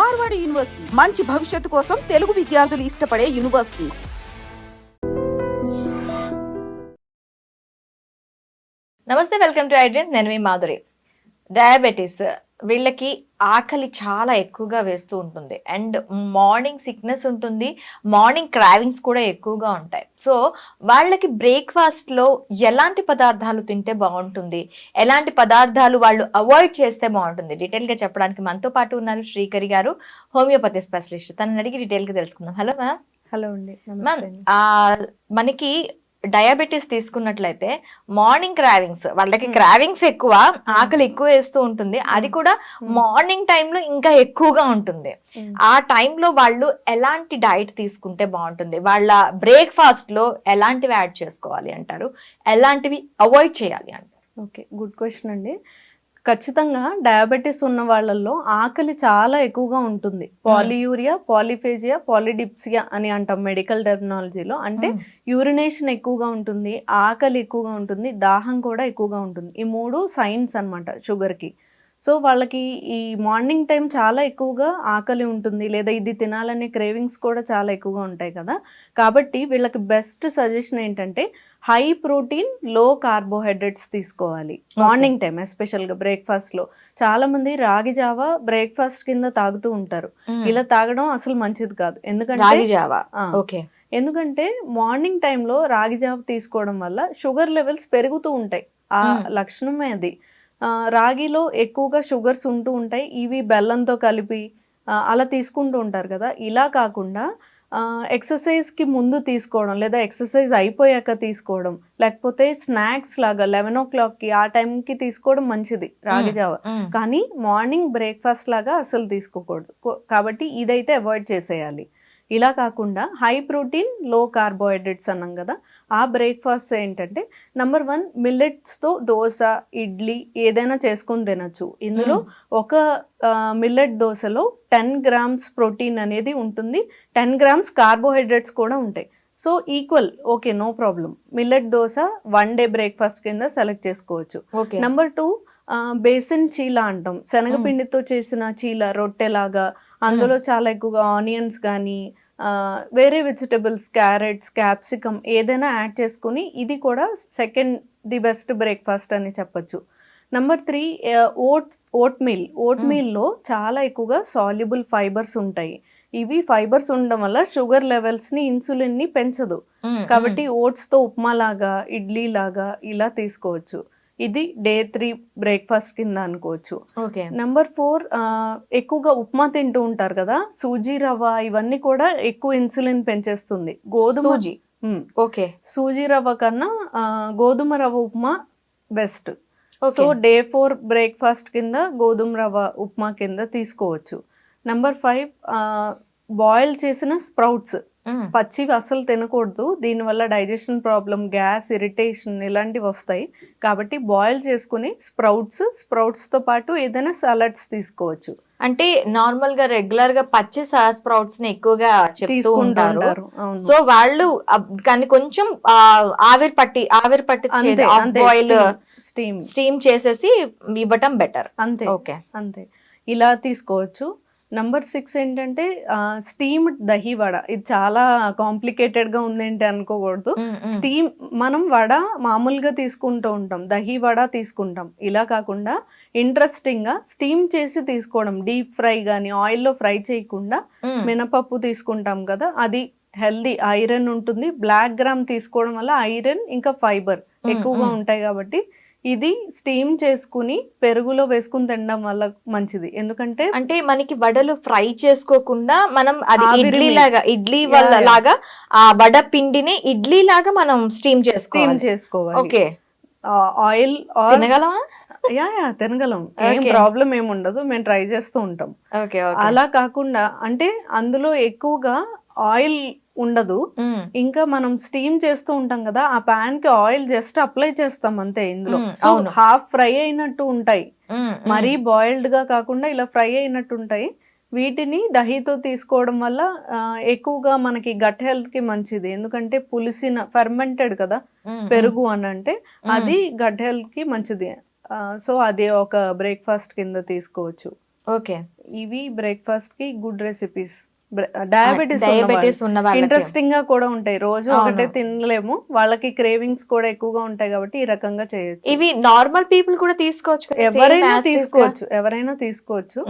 Marwadi university మంచి భవిష్యత్తు కోసం తెలుగు విద్యార్థులు ఇష్టపడే యూనివర్సిటీ. నమస్తే, వెల్కమ్ టు ఐడ్రీమ్. నేను మీ మాధురి. డయాబెటీస్ వీళ్ళకి ఆకలి చాలా ఎక్కువగా వేస్తూ ఉంటుంది అండ్ మార్నింగ్ సిక్నెస్ ఉంటుంది, మార్నింగ్ క్రావింగ్స్ కూడా ఎక్కువగా ఉంటాయి. సో వాళ్ళకి బ్రేక్ఫాస్ట్లో ఎలాంటి పదార్థాలు తింటే బాగుంటుంది, ఎలాంటి పదార్థాలు వాళ్ళు అవాయిడ్ చేస్తే బాగుంటుంది, డీటెయిల్గా చెప్పడానికి మనతో పాటు ఉన్నారు శ్రీకరి గారు, హోమియోపతి స్పెషలిస్ట్. తనని అడిగి డీటెయిల్గా తెలుసుకుందాం. Hello ma'am. హలో అండి. మ్యామ్, మనకి డయాబెటీస్ తీసుకున్నట్లయితే మార్నింగ్ క్రావింగ్స్, వాళ్ళకి క్రావింగ్స్ ఎక్కువ, ఆకలి ఎక్కువ వేస్తూ ఉంటుంది, అది కూడా మార్నింగ్ టైంలో ఇంకా ఎక్కువగా ఉంటుంది. ఆ టైంలో వాళ్ళు ఎలాంటి డైట్ తీసుకుంటే బాగుంటుంది, వాళ్ళ బ్రేక్ఫాస్ట్ లో ఎలాంటివి యాడ్ చేసుకోవాలి అంటారు, ఎలాంటివి అవాయిడ్ చేయాలి అంటారు? ఓకే, గుడ్ క్వశ్చన్ అండి. ఖచ్చితంగా డయాబెటీస్ ఉన్న వాళ్ళల్లో ఆకలి చాలా ఎక్కువగా ఉంటుంది. పాలియూరియా, పాలిఫేజియా, పాలిడిప్సియా అని అంటాం మెడికల్ టెర్మినాలజీలో. అంటే యూరినేషన్ ఎక్కువగా ఉంటుంది, ఆకలి ఎక్కువగా ఉంటుంది, దాహం కూడా ఎక్కువగా ఉంటుంది. ఈ మూడు సైన్స్ అన్నమాట షుగర్కి. సో వాళ్ళకి ఈ మార్నింగ్ టైం చాలా ఎక్కువగా ఆకలి ఉంటుంది, లేదా ఇది తినాలనే క్రేవింగ్స్ కూడా చాలా ఎక్కువగా ఉంటాయి కదా. కాబట్టి వీళ్ళకి బెస్ట్ సజెషన్ ఏంటంటే హై ప్రోటీన్ లో కార్బోహైడ్రేట్స్ తీసుకోవాలి మార్నింగ్ టైం, ఎస్పెషల్గా బ్రేక్ఫాస్ట్లో. చాలా మంది రాగి జావా బ్రేక్ఫాస్ట్ కింద తాగుతూ ఉంటారు. ఇలా తాగడం అసలు మంచిది కాదు. ఎందుకంటే మార్నింగ్ టైంలో రాగి జావ తీసుకోవడం వల్ల షుగర్ లెవెల్స్ పెరుగుతూ ఉంటాయి. ఆ లక్షణమే అది. రాగిలో ఎక్కువగా షుగర్స్ ఉంటూ ఉంటాయి. ఇవి బెల్లంతో కలిపి అలా తీసుకుంటూ ఉంటారు కదా. ఇలా కాకుండా ఎక్సర్సైజ్కి ముందు తీసుకోవడం, లేదా ఎక్సర్సైజ్ అయిపోయాక తీసుకోవడం, లేకపోతే స్నాక్స్ లాగా 11 o'clockకి ఆ టైంకి తీసుకోవడం మంచిది రాగి జావ. కానీ మార్నింగ్ బ్రేక్ఫాస్ట్ లాగా అసలు తీసుకోకూడదు. కాబట్టి ఇదైతే అవాయిడ్ చేసేయాలి. ఇలా కాకుండా హై ప్రోటీన్ లో కార్బోహైడ్రేట్స్ అన్నాం కదా, ఆ బ్రేక్ఫాస్ట్ ఏంటంటే నెంబర్ 1 మిల్లెట్స్తో దోశ, ఇడ్లీ ఏదైనా చేసుకొని తినచ్చు. ఇందులో ఒక మిల్లెట్ దోశలో 10 grams ప్రోటీన్ అనేది ఉంటుంది, 10 grams కార్బోహైడ్రేట్స్ కూడా ఉంటాయి. So equal, okay, no problem. Millet dosa 1 day breakfast కింద సెలెక్ట్ చేసుకోవచ్చు. నెంబర్ 2 బేసిన్ చీలా అంటాం, శనగపిండితో చేసిన చీల, రొట్టెలాగా. అందులో చాలా ఎక్కువగా ఆనియన్స్ కానీ వేరే వెజిటబుల్స్, క్యారెట్స్, క్యాప్సికమ్ ఏదైనా యాడ్ చేసుకుని, ఇది కూడా సెకండ్ ది బెస్ట్ బ్రేక్ఫాస్ట్ అని చెప్పచ్చు. నెంబర్ 3 ఓట్ మీల్లో చాలా ఎక్కువగా సాల్యుబుల్ ఫైబర్స్ ఉంటాయి. ఇవి ఫైబర్స్ ఉండడం వల్ల షుగర్ లెవెల్స్ని, ఇన్సులిన్ని పెంచదు. కాబట్టి ఓట్స్తో ఉప్మా లాగా, ఇడ్లీ లాగా ఇలా తీసుకోవచ్చు. ఇది day 3 బ్రేక్ఫాస్ట్ కింద అనుకోవచ్చు. నెంబర్ 4 ఎక్కువగా ఉప్మా తింటూ ఉంటారు కదా, సూజీ రవ్వ ఇవన్నీ కూడా ఎక్కువ ఇన్సులిన్ పెంచేస్తుంది. సూజీ రవ్వ కన్నా గోధుమ రవ్వ upma best. So day 4 breakfast కింద గోధుమ రవ్వ ఉప్మా కింద తీసుకోవచ్చు. నెంబర్ 5 బాయిల్ చేసిన స్ప్రౌట్స్, పచ్చివి అసలు తినకూడదు. దీనివల్ల డైజెషన్ ప్రాబ్లం, గ్యాస్, ఇరిటేషన్ ఇలాంటివి వస్తాయి. కాబట్టి బాయిల్ చేసుకుని స్ప్రౌట్స్తో పాటు ఏదైనా సలాడ్స్ తీసుకోవచ్చు. అంటే నార్మల్ గా రెగ్యులర్ గా పచ్చి స్ప్రౌట్స్ ని ఎక్కువగా తీసుకుంటారు. సో వాళ్ళు కానీ కొంచెం ఆవిరి పట్టి బాయిల్ స్టీమ్ చేసేసి ఇవ్వటం బెటర్. అంతే ఇలా తీసుకోవచ్చు. నెంబర్ 6 ఏంటంటే స్టీమ్డ్ దహి వడ. ఇది చాలా కాంప్లికేటెడ్గా ఉందేంటి అనుకోకూడదు. స్టీమ్, మనం వడ మామూలుగా తీసుకుంటూ ఉంటాం, దహి వడ తీసుకుంటాం. ఇలా కాకుండా ఇంట్రెస్టింగ్గా స్టీమ్ చేసి తీసుకోవడం, డీప్ ఫ్రై కానీ ఆయిల్లో ఫ్రై చేయకుండా మినపప్పు తీసుకుంటాం కదా, అది హెల్దీ, ఐరన్ ఉంటుంది. బ్లాక్ గ్రామ్ తీసుకోవడం వల్ల ఐరన్ ఇంకా ఫైబర్ ఎక్కువగా ఉంటాయి. కాబట్టి ఇది స్టీమ్ చేసుకుని పెరుగులో వేసుకుని తినడం వల్ల మంచిది. ఎందుకంటే అంటే మనకి వడలు ఫ్రై చేసుకోకుండా మనం అది ఇడ్లీ లాగా ఆ వడ పిండిని ఇడ్లీ లాగా మనం స్టీమ్ చేసుకోవాలి. Okay, oil తినగలమా? తినగలం, ఏం ప్రాబ్లం ఏముండదు. మేము ట్రై చేస్తూ ఉంటాం. అలా కాకుండా అంటే అందులో ఎక్కువగా ఆయిల్ ఉండదు. ఇంకా మనం స్టీమ్ చేస్తూ ఉంటాం కదా, ఆ పాన్ కి ఆయిల్ జస్ట్ అప్లై చేస్తాం అంతే. ఇందులో హాఫ్ ఫ్రై అయినట్టు ఉంటాయి, మరీ బాయిల్డ్ గా కాకుండా ఇలా ఫ్రై అయినట్టు ఉంటాయి. వీటిని దహితో తీసుకోవడం వల్ల ఎక్కువగా మనకి గట్ హెల్త్ కి మంచిది. ఎందుకంటే పులిసిన ఫెర్మెంటెడ్ కదా పెరుగు అని, అంటే అది గట్ హెల్త్ కి మంచిది. సో అది ఒక బ్రేక్ఫాస్ట్ కింద తీసుకోవచ్చు. ఓకే. ఇవి బ్రేక్ఫాస్ట్ కి గుడ్ రెసిపీస్. డయాబెటీస్ డయాబెటీస్ ఉన్న వాళ్ళకి ఇంట్రెస్టింగ్ గా కూడా ఉంటాయి. రోజు అవును. ఒకటే తినలేము, వాళ్ళకి క్రేవింగ్స్ కూడా ఎక్కువగా ఉంటాయి కాబట్టి ఈ రకంగా చేయొచ్చు. ఇవి నార్మల్ పీపుల్ కూడా తీసుకోవచ్చు కదా, same ఎవరైనా as it is గా? తీసుకోవచ్చు, ఎవరైనా తీసుకోవచ్చు.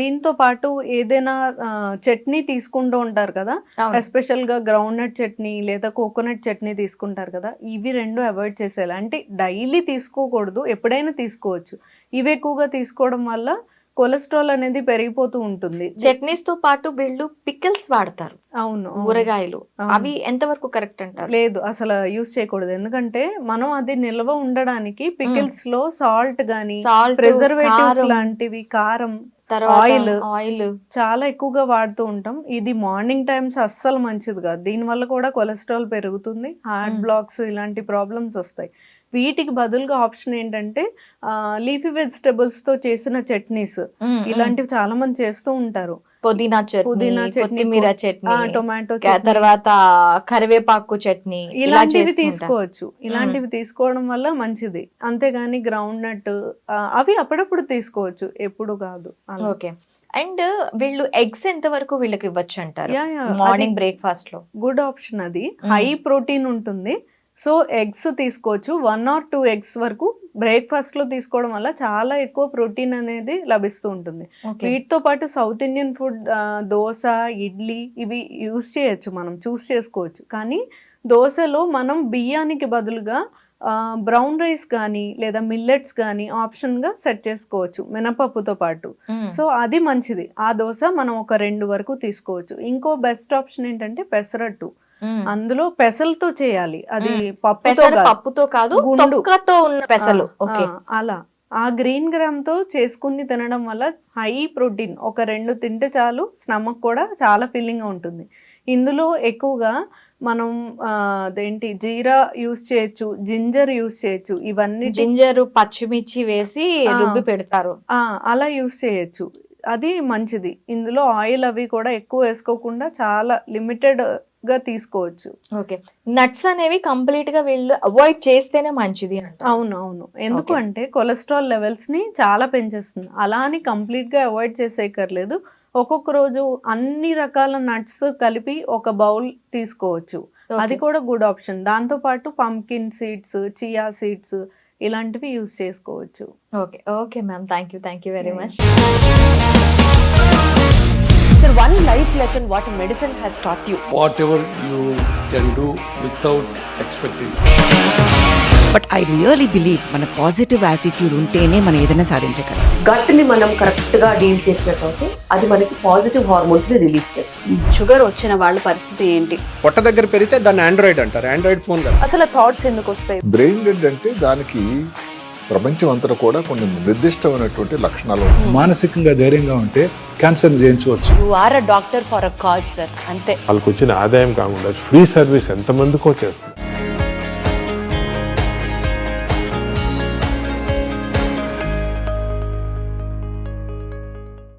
దీంతో పాటు ఏదైనా చట్నీ తీసుకుంటూ ఉంటారు కదా, అవును. ఎస్పెషల్ గా గ్రౌండ్ నట్ చట్నీ లేదా కోకోనట్ చట్నీ తీసుకుంటారు కదా, ఇవి రెండు అవాయిడ్ చేసేయాలి. అంటే డైలీ తీసుకోకూడదు, ఎప్పుడైనా తీసుకోవచ్చు. ఇవి ఎక్కువగా తీసుకోవడం వల్ల కొలెస్ట్రాల్ అనేది పెరిగిపోతూ ఉంటుంది. చట్నీస్ తో పాటు వీళ్ళు పికిల్స్ వాడతారు, అవును, అవును. ఊరగాయలు. అవును. అవి ఎంతవరకు కరెక్ట్ అంటారు? లేదు, అసలు యూస్ చేయకూడదు. ఎందుకంటే మనం అది నిల్వ ఉండడానికి పికిల్స్ లో సాల్ట్ గానీ, సాల్ట్, ప్రిజర్వేటివ్స్ లాంటివి, కారం, తర్వాత ఆయిల్ ఆయిల్ చాలా ఎక్కువగా వాడుతూ ఉంటాం. ఇది మార్నింగ్ టైమ్స్ అస్సలు మంచిది కాదు. దీని వల్ల కూడా కొలెస్ట్రాల్ పెరుగుతుంది, హార్ట్ బ్లాక్స్ ఇలాంటి ప్రాబ్లమ్స్ వస్తాయి. వీటికి బదులుగా ఆప్షన్ ఏంటంటే లీఫీ వెజిటబుల్స్ తో చేసిన చట్నీస్, ఇలాంటివి చాలా మంది చేస్తూ ఉంటారు. పుదీనా పుదీనా చట్నీ, చట్నీ, కొత్తిమీర చట్నీ, టొమాటో తర్వాత కరివేపాకు చట్నీ, ఇలా ఇలాంటివి చేస్తుంటారు. తీసుకోవచ్చు. ఇలాంటివి తీసుకోవడం వల్ల మంచిది. అంతేగాని గ్రౌండ్ నట్ అవి అప్పుడప్పుడు తీసుకోవచ్చు, ఎప్పుడు కాదు అలా. ఓకే. అండ్ వీళ్ళు ఎగ్స్ ఎంత వరకు వీళ్ళకి ఇవ్వచ్చు అంటారు యా, యా, మార్నింగ్ అది బ్రేక్ఫాస్ట్ లో? Good option. అది హై ప్రోటీన్ ఉంటుంది. సో ఎగ్స్ తీసుకోవచ్చు. 1 or 2 eggs వరకు బ్రేక్ఫాస్ట్ లో తీసుకోవడం వల్ల చాలా ఎక్కువ ప్రోటీన్ అనేది లభిస్తూ ఉంటుంది. ఓకే. వీటితో పాటు south Indian food, dosa, idli ఇవి యూస్ చేయొచ్చు, మనం చూస్ చేసుకోవచ్చు. కానీ దోశలో మనం బియ్యానికి బదులుగా బ్రౌన్ రైస్ కానీ లేదా మిల్లెట్స్ కానీ ఆప్షన్గా సెట్ చేసుకోవచ్చు మినపప్పుతో పాటు. సో అది మంచిది. ఆ దోశ మనం ఒక 2 వరకు తీసుకోవచ్చు. ఇంకో బెస్ట్ ఆప్షన్ ఏంటంటే పెసరట్టు. అందులో పెసలతో చేయాలి, అది పప్పుతో పెసర కాదు, పప్పుతో కాదు, గుండు. తొక్కతో ఉన్న పెసలు. ఓకే. అలా ఆ గ్రీన్ గ్రామ్ తో చేసుకుని తినడం వల్ల హై ప్రోటీన్. ఒక 2 తింటే చాలు, స్టమక్ కూడా చాలా ఫిల్లింగ్ గా ఉంటుంది. ఇందులో ఎక్కువగా మనం అదేంటి జీరా యూస్ చేయొచ్చు, జింజర్ యూస్ చేయొచ్చు. ఇవన్నీ జింజర్, పచ్చిమిర్చి వేసి రుబ్బి పెడతారు. అలా యూస్ చేయొచ్చు, అది మంచిది. ఇందులో ఆయిల్ అవి కూడా ఎక్కువ వేసుకోకుండా చాలా లిమిటెడ్ గా తీసుకోవచ్చు. ఓకే. నట్స్ అనేవి కంప్లీట్ గా వీళ్ళు అవాయిడ్ చేస్తేనే మంచిది అంట. అవును, అవును. ఎందుకు అంటే కొలెస్ట్రాల్ లెవెల్స్ ని చాలా పెంచేస్తుంది. అలా అని కంప్లీట్ గా అవాయిడ్ చేసేయక్కర్లేదు. ఒక్కొక్క రోజు అన్ని రకాల నట్స్ కలిపి ఒక బౌల్ తీసుకోవచ్చు, అది కూడా గుడ్ ఆప్షన్. దాంతో పాటు పంకిన్ సీడ్స్, చియా సీడ్స్ ఇలాంటివి యూస్ చేసుకోవచ్చు. Okay. Okay ma'am, thank you very much. Sir, one life lesson what medicine has taught you. Whatever you can do without expecting. But I really believe మన positive attitude ఉంటేనే మనం ఏదైనా సాధించగలం. Gut ని మనం correct గా deal చేసినట్లయితే అది మనకి పాజిటివ్ హార్మోన్స్ ని రిలీజ్ చేస్తుంది. షుగర్ వచ్చిన వాళ్ళ పరిస్థితి ఏంటి? పొట్ట దగ్గర పెరిగితే దాన్ని ఆండ్రాయిడ్ అంటారు, ఆండ్రాయిడ్ ఫోన్ కదా. అసలు థాట్స్ ఎందుకు వస్తాయి? బ్రెయిన్ డెడ్ అంటే దానికి ప్రపంచం అంతా కూడా కొన్ని నిర్దిష్టమైనటువంటి లక్షణాలు ఉంటాయి. మానసికంగా ధైర్యంగా ఉంటే క్యాన్సర్ జయించవచ్చు. You are a doctor for a cause sir, అంతే. వాళ్ళకి వచ్చిన ఆదాయం కాకుండా ఫ్రీ సర్వీస్ ఎంతమందికో చేస్తుంది.